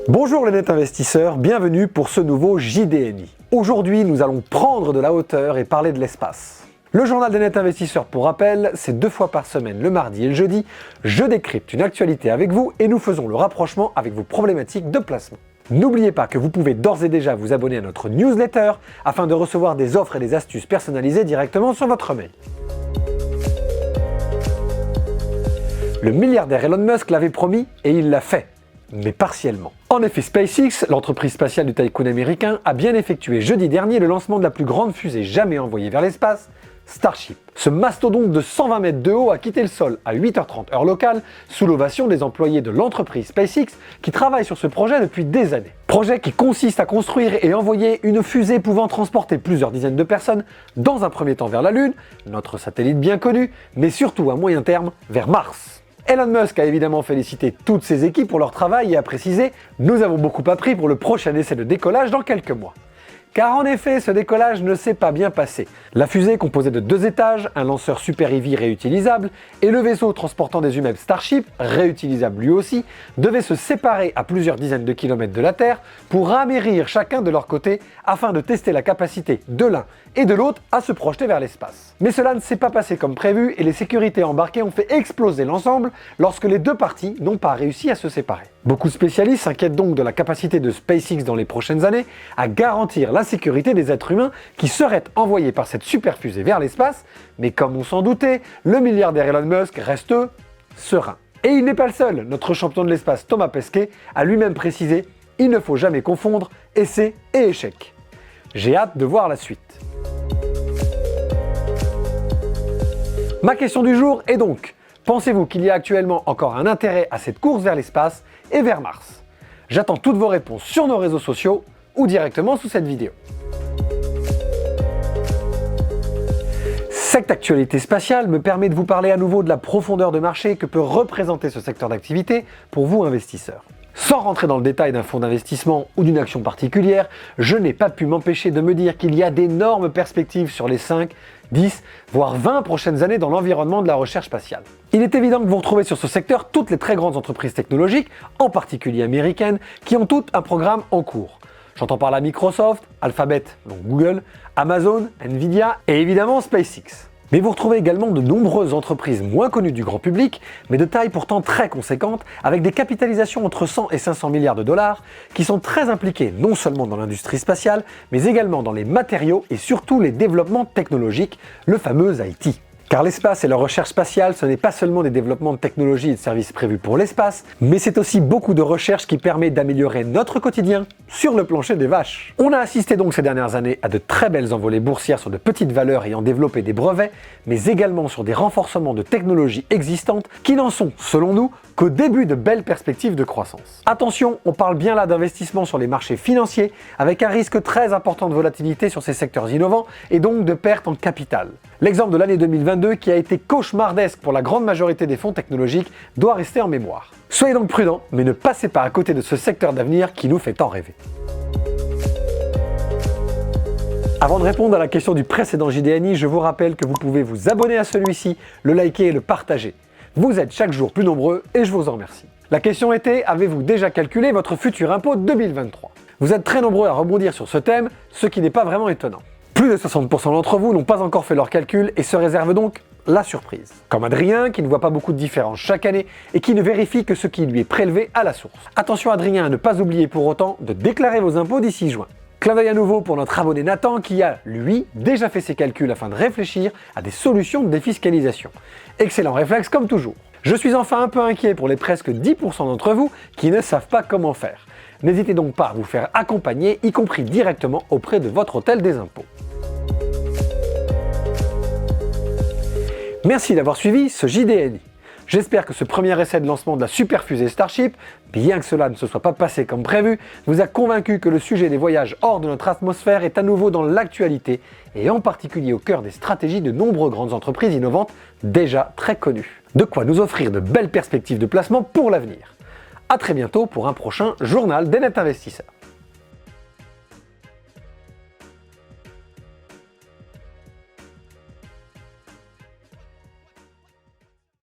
Bonjour les net investisseurs, bienvenue pour ce nouveau JDNI. Aujourd'hui, nous allons prendre de la hauteur et parler de l'espace. Le journal des net investisseurs, pour rappel, c'est 2 fois par semaine, le mardi et le jeudi. Je décrypte une actualité avec vous et nous faisons le rapprochement avec vos problématiques de placement. N'oubliez pas que vous pouvez d'ores et déjà vous abonner à notre newsletter afin de recevoir des offres et des astuces personnalisées directement sur votre mail. Le milliardaire Elon Musk l'avait promis et il l'a fait, mais partiellement. En effet, SpaceX, l'entreprise spatiale du tycoon américain, a bien effectué jeudi dernier le lancement de la plus grande fusée jamais envoyée vers l'espace, Starship. Ce mastodonte de 120 mètres de haut a quitté le sol à 8h30 heure locale, sous l'ovation des employés de l'entreprise SpaceX qui travaillent sur ce projet depuis des années. Projet qui consiste à construire et envoyer une fusée pouvant transporter plusieurs dizaines de personnes, dans un premier temps vers la Lune, notre satellite bien connu, mais surtout à moyen terme vers Mars. Elon Musk a évidemment félicité toutes ses équipes pour leur travail et a précisé « Nous avons beaucoup appris pour le prochain essai de décollage dans quelques mois ». Car en effet, ce décollage ne s'est pas bien passé. La fusée, composée de 2 étages, un lanceur Super Heavy réutilisable, et le vaisseau transportant des humains Starship, réutilisable lui aussi, devaient se séparer à plusieurs dizaines de kilomètres de la Terre pour amérir chacun de leur côté afin de tester la capacité de l'un et de l'autre à se projeter vers l'espace. Mais cela ne s'est pas passé comme prévu et les sécurités embarquées ont fait exploser l'ensemble lorsque les 2 parties n'ont pas réussi à se séparer. Beaucoup de spécialistes s'inquiètent donc de la capacité de SpaceX dans les prochaines années à garantir la sécurité des êtres humains qui seraient envoyés par cette super fusée vers l'espace, mais comme on s'en doutait, le milliardaire Elon Musk reste serein. Et il n'est pas le seul, notre champion de l'espace Thomas Pesquet a lui-même précisé « Il ne faut jamais confondre essai et échec ». J'ai hâte de voir la suite. Ma question du jour est donc, pensez-vous qu'il y a actuellement encore un intérêt à cette course vers l'espace et vers Mars? J'attends toutes vos réponses sur nos réseaux sociaux ou directement sous cette vidéo. Cette actualité spatiale me permet de vous parler à nouveau de la profondeur de marché que peut représenter ce secteur d'activité pour vous investisseurs. Sans rentrer dans le détail d'un fonds d'investissement ou d'une action particulière, je n'ai pas pu m'empêcher de me dire qu'il y a d'énormes perspectives sur les 5, 10, voire 20 prochaines années dans l'environnement de la recherche spatiale. Il est évident que vous retrouvez sur ce secteur toutes les très grandes entreprises technologiques, en particulier américaines, qui ont toutes un programme en cours. J'entends par là Microsoft, Alphabet, donc Google, Amazon, Nvidia et évidemment SpaceX. Mais vous retrouvez également de nombreuses entreprises moins connues du grand public, mais de taille pourtant très conséquente, avec des capitalisations entre 100 et 500 milliards de dollars, qui sont très impliquées non seulement dans l'industrie spatiale, mais également dans les matériaux et surtout les développements technologiques, le fameux IT. Car l'espace et la recherche spatiale, ce n'est pas seulement des développements de technologies et de services prévus pour l'espace, mais c'est aussi beaucoup de recherche qui permet d'améliorer notre quotidien sur le plancher des vaches. On a assisté donc ces dernières années à de très belles envolées boursières sur de petites valeurs ayant développé des brevets, mais également sur des renforcements de technologies existantes qui n'en sont, selon nous, qu'au début de belles perspectives de croissance. Attention, on parle bien là d'investissement sur les marchés financiers, avec un risque très important de volatilité sur ces secteurs innovants et donc de perte en capital. L'exemple de l'année 2022, qui a été cauchemardesque pour la grande majorité des fonds technologiques, doit rester en mémoire. Soyez donc prudents, mais ne passez pas à côté de ce secteur d'avenir qui nous fait tant rêver. Avant de répondre à la question du précédent JDNI, je vous rappelle que vous pouvez vous abonner à celui-ci, le liker et le partager. Vous êtes chaque jour plus nombreux et je vous en remercie. La question était, avez-vous déjà calculé votre futur impôt 2023? Vous êtes très nombreux à rebondir sur ce thème, ce qui n'est pas vraiment étonnant. Plus de 60% d'entre vous n'ont pas encore fait leur calcul et se réservent donc la surprise. Comme Adrien, qui ne voit pas beaucoup de différence chaque année et qui ne vérifie que ce qui lui est prélevé à la source. Attention Adrien à ne pas oublier pour autant de déclarer vos impôts d'ici juin. Clin d'œil à nouveau pour notre abonné Nathan qui a, lui, déjà fait ses calculs afin de réfléchir à des solutions de défiscalisation. Excellent réflexe comme toujours. Je suis enfin un peu inquiet pour les presque 10% d'entre vous qui ne savent pas comment faire. N'hésitez donc pas à vous faire accompagner, y compris directement auprès de votre hôtel des impôts. Merci d'avoir suivi ce JDNI. J'espère que ce premier essai de lancement de la super fusée Starship, bien que cela ne se soit pas passé comme prévu, vous a convaincu que le sujet des voyages hors de notre atmosphère est à nouveau dans l'actualité et en particulier au cœur des stratégies de nombreuses grandes entreprises innovantes déjà très connues. De quoi nous offrir de belles perspectives de placement pour l'avenir. A très bientôt pour un prochain journal des net investisseurs.